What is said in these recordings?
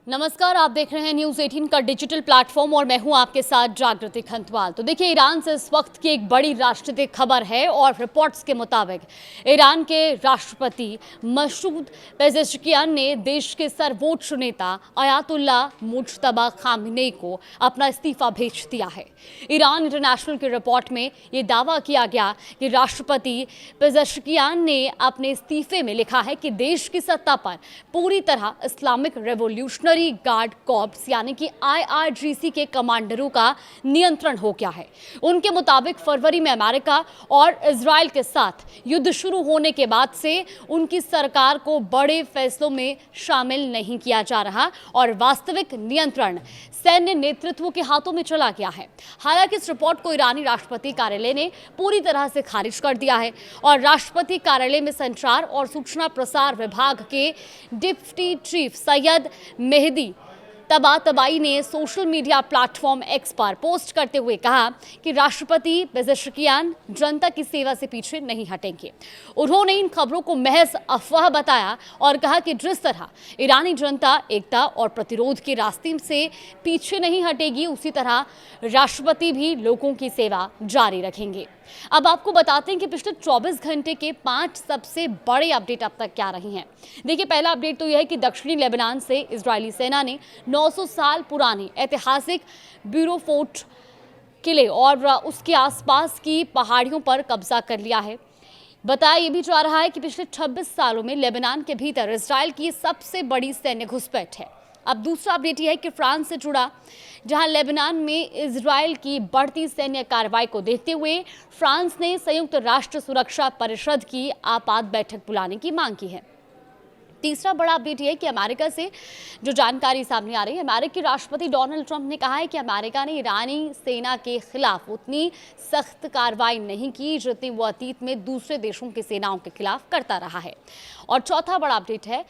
नमस्कार, आप देख रहे हैं न्यूज़ 18 का डिजिटल प्लेटफॉर्म और मैं हूं आपके साथ जागृति खंतवाल। तो देखिए, ईरान से इस वक्त की एक बड़ी राष्ट्रीय खबर है और रिपोर्ट्स के मुताबिक ईरान के राष्ट्रपति मसूद पेजेश्कियान ने देश के सर्वोच्च नेता अयातुल्लाह मुज्तबा खामेनेई को अपना इस्तीफा भेज दिया है। ईरान इंटरनेशनल की रिपोर्ट में ये दावा किया गया कि राष्ट्रपति पेजेश्कियान ने अपने इस्तीफे में लिखा है कि देश की सत्ता पर पूरी तरह इस्लामिक रेवोल्यूशनरी गार्ड कॉर्प्स यानी कि IRGC के कमांडरों का नियंत्रण हो गया है। उनके मुताबिक फरवरी में अमेरिका और इजराइल के साथ युद्ध शुरू होने के बाद से उनकी सरकार को बड़े फैसलों में शामिल नहीं किया जा रहा और वास्तविक नियंत्रण सैन्य नेतृत्व के हाथों में चला गया है। हालांकि इस रिपोर्ट को ईरानी राष्ट्रपति कार्यालय ने पूरी तरह से खारिज कर दिया है और राष्ट्रपति कार्यालय में संचार और सूचना प्रसार विभाग के deputy chief Seyed Mehdi Tabatabaei ने सोशल मीडिया प्लेटफॉर्म एक्स पर पोस्ट करते हुए कहा कि राष्ट्रपति पेजेश्कियान जनता की सेवा से पीछे नहीं हटेंगे। उन्होंने इन खबरों को महज अफवाह बताया और कहा कि जिस तरह ईरानी जनता एकता और प्रतिरोध के रास्ते से पीछे नहीं हटेगी, उसी तरह राष्ट्रपति भी लोगों की सेवा जारी रखेंगे। अब आपको बताते हैं कि पिछले 24 घंटे के 5 सबसे बड़े अपडेट अब तक क्या रही हैं। देखिए, पहला अपडेट तो यह है कि दक्षिणी लेबनान से इजरायली सेना ने 900 साल पुराने ऐतिहासिक ब्यूरो फोर्ट किले और उसके आसपास की पहाड़ियों पर कब्जा कर लिया है। बताया यह भी जा रहा है कि पिछले 26 सालों में लेबनान के भीतर इजरायल की सबसे बड़ी सैन्य घुसपैठ है। अब दूसरा अपडेट यह है कि फ्रांस से जुड़ा, जहां लेबनान में इजरायल की बढ़ती सैन्य कार्रवाई को देखते हुए फ्रांस ने संयुक्त राष्ट्र सुरक्षा परिषद की आपात बैठक बुलाने की मांग की है। तीसरा बड़ा अपडेट यह है कि अमेरिका से जो जानकारी सामने आ रही है, अमेरिकी राष्ट्रपति डोनाल्ड ट्रंप ने कहा है कि अमेरिका ने ईरानी सेना के खिलाफ उतनी सख्त कार्रवाई नहीं की जितनी वो अतीत में दूसरे देशों की सेनाओं के खिलाफ करता रहा है। और चौथा बड़ा अपडेट है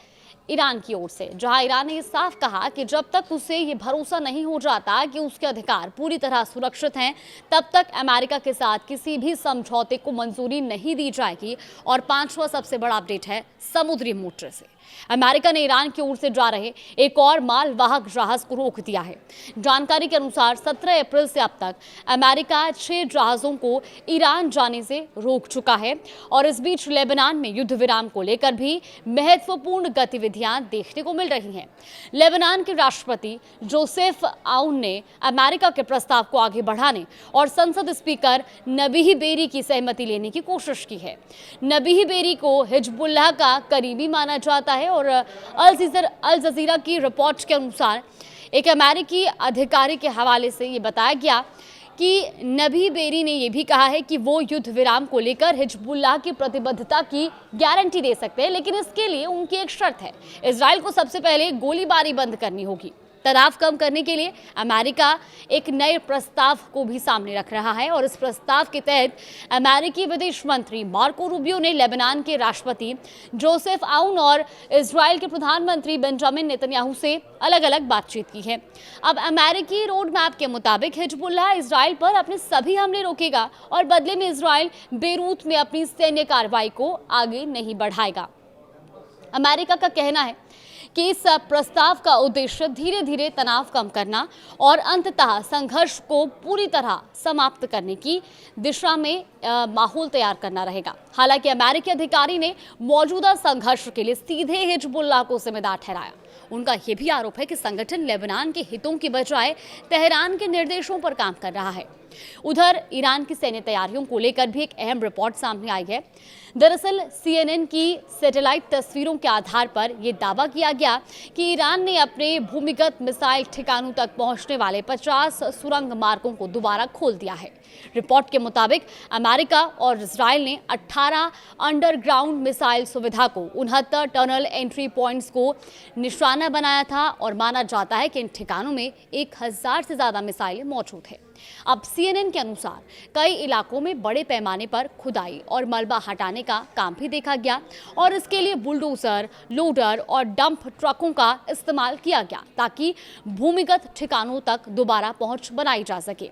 ईरान की ओर से, जहां ईरान ने साफ कहा कि जब तक उसे ये भरोसा नहीं हो जाता कि उसके अधिकार पूरी तरह सुरक्षित हैं, तब तक अमेरिका के साथ किसी भी समझौते को मंजूरी नहीं दी जाएगी। और पांचवा सबसे बड़ा अपडेट है समुद्री मोर्चे से, अमेरिका ने ईरान की ओर से जा रहे एक और मालवाहक जहाज को रोक दिया है। जानकारी के अनुसार 17 अप्रैल से अब तक अमेरिका 6 जहाजों को ईरान जाने से रोक चुका है। और इस बीच लेबनान में युद्ध विराम को लेकर भी महत्वपूर्ण गतिविधियां देखने को मिल रही हैं। लेबनान के राष्ट्रपति जोसेफ आउन ने अमेरिका के प्रस्ताव को आगे बढ़ाने और संसद स्पीकर नबीह बेरी की सहमति लेने की कोशिश की है। नबीह बेरी को हिजबुल्लाह का करीबी माना जाता है और अल जजीरा की रिपोर्ट के अनुसार एक अमेरिकी अधिकारी के हवाले से ये बताया गया कि नबी बेरी ने यह भी कहा है कि वो युद्ध विराम को लेकर हिजबुल्लाह की प्रतिबद्धता की गारंटी दे सकते हैं, लेकिन इसके लिए उनकी एक शर्त है, इजराइल को सबसे पहले गोलीबारी बंद करनी होगी। तनाव कम करने के लिए अमेरिका एक नए प्रस्ताव को भी सामने रख रहा है और इस प्रस्ताव के तहत अमेरिकी विदेश मंत्री मार्को रूबियो ने लेबनान के राष्ट्रपति जोसेफ आउन और इजराइल के प्रधानमंत्री बेंजामिन नेतन्याहू से अलग अलग बातचीत की है। अब अमेरिकी रोड मैप के मुताबिक हिजबुल्लाह इजराइल पर अपने सभी हमले रोकेगा और बदले में इजराइल बेरूत में अपनी सैन्य कार्रवाई को आगे नहीं बढ़ाएगा। अमेरिका का कहना है कि इस प्रस्ताव का उद्देश्य धीरे धीरे तनाव कम करना और अंततः संघर्ष को पूरी तरह समाप्त करने की दिशा में माहौल तैयार करना रहेगा। हालांकि अमेरिकी अधिकारी ने मौजूदा संघर्ष के लिए सीधे हिजबुल्लाह को जिम्मेदार ठहराया। उनका यह भी आरोप है कि संगठन लेबनान के हितों की बजाय तेहरान के निर्देशों पर काम कर रहा है। उधर ईरान की सैन्य तैयारियों को लेकर भी एक अहम रिपोर्ट सामने आई है। दरअसल CNN की सैटेलाइट तस्वीरों के आधार पर यह दावा किया गया कि ईरान ने अपने भूमिगत मिसाइल ठिकानों तक पहुंचने वाले 50 सुरंग मार्गों को दोबारा खोल दिया है। रिपोर्ट के मुताबिक अमेरिका और इजराइल ने 18 अंडरग्राउंड मिसाइल सुविधा को 69 टनल एंट्री पॉइंट्स को निशाना बनाया था और माना जाता है कि इन ठिकानों में 1000 से ज्यादा मिसाइलें मौजूद है। अब CNN के अनुसार कई इलाकों में बड़े पैमाने पर खुदाई और मलबा हटाने का काम भी देखा गया और इसके लिए बुलडोजर, लोडर और डंप ट्रकों का इस्तेमाल किया गया ताकि भूमिगत ठिकानों तक दोबारा पहुंच बनाई जा सके।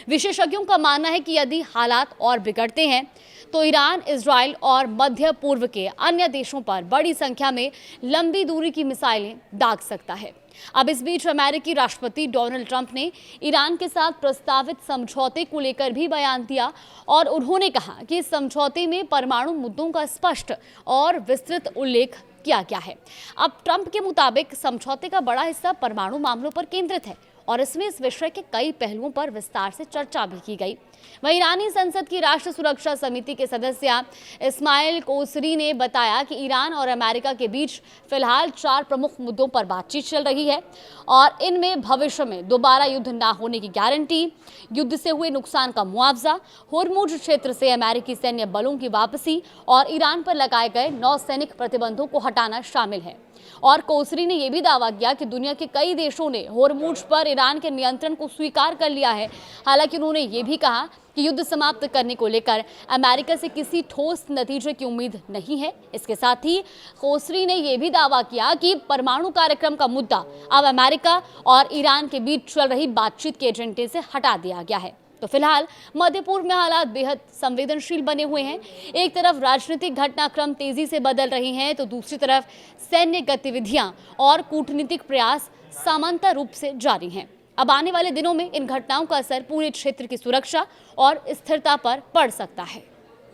विशेषज्ञों का मानना है कि यदि हालात और बिगड़ते हैं तो ईरान, इजराइल और मध्य पूर्व के अन्य देशों पर बड़ी संख्या में लंबी दूरी की मिसाइलें दाग सकता है। अब इस बीच अमेरिकी राष्ट्रपति डोनाल्ड ट्रंप ने ईरान के साथ प्रस्तावित समझौते को लेकर भी बयान दिया और उन्होंने कहा कि इस समझौते में परमाणु मुद्दों का स्पष्ट और विस्तृत उल्लेख किया गया है। अब ट्रंप के मुताबिक समझौते का बड़ा हिस्सा परमाणु मामलों पर केंद्रित है और इसमें इस विषय के कई पहलुओं पर विस्तार से चर्चा भी की गई। वहीं ईरानी संसद की राष्ट्र सुरक्षा समिति के सदस्य इस्माइल कोसरी ने बताया कि ईरान और अमेरिका के बीच फिलहाल 4 प्रमुख मुद्दों पर बातचीत चल रही है और इनमें भविष्य में दोबारा युद्ध न होने की गारंटी, युद्ध से हुए नुकसान का मुआवजा, होर्मुज क्षेत्र से अमेरिकी सैन्य बलों की वापसी और ईरान पर लगाए गए नौसैनिक प्रतिबंधों को हटाना शामिल है। और कोसरी ने यह भी दावा किया कि दुनिया के कई देशों ने होर्मुज पर ईरान के नियंत्रण को स्वीकार कर लिया है। हालांकि उन्होंने ये भी कहा कि युद्ध समाप्त करने को लेकर अमेरिका से किसी ठोस नतीजे की उम्मीद नहीं है। इसके साथ ही कोसरी ने यह भी दावा किया कि परमाणु कार्यक्रम का मुद्दा अब अमेरिका और ईरान के बीच चल रही बातचीत के एजेंडे से हटा दिया गया है। तो फिलहाल मध्य पूर्व में हालात बेहद संवेदनशील बने हुए हैं। एक तरफ राजनीतिक घटनाक्रम तेजी से बदल रहे हैं तो दूसरी तरफ सैन्य गतिविधियां और कूटनीतिक प्रयास समांतर रूप से जारी हैं। अब आने वाले दिनों में इन घटनाओं का असर पूरे क्षेत्र की सुरक्षा और स्थिरता पर पड़ सकता है।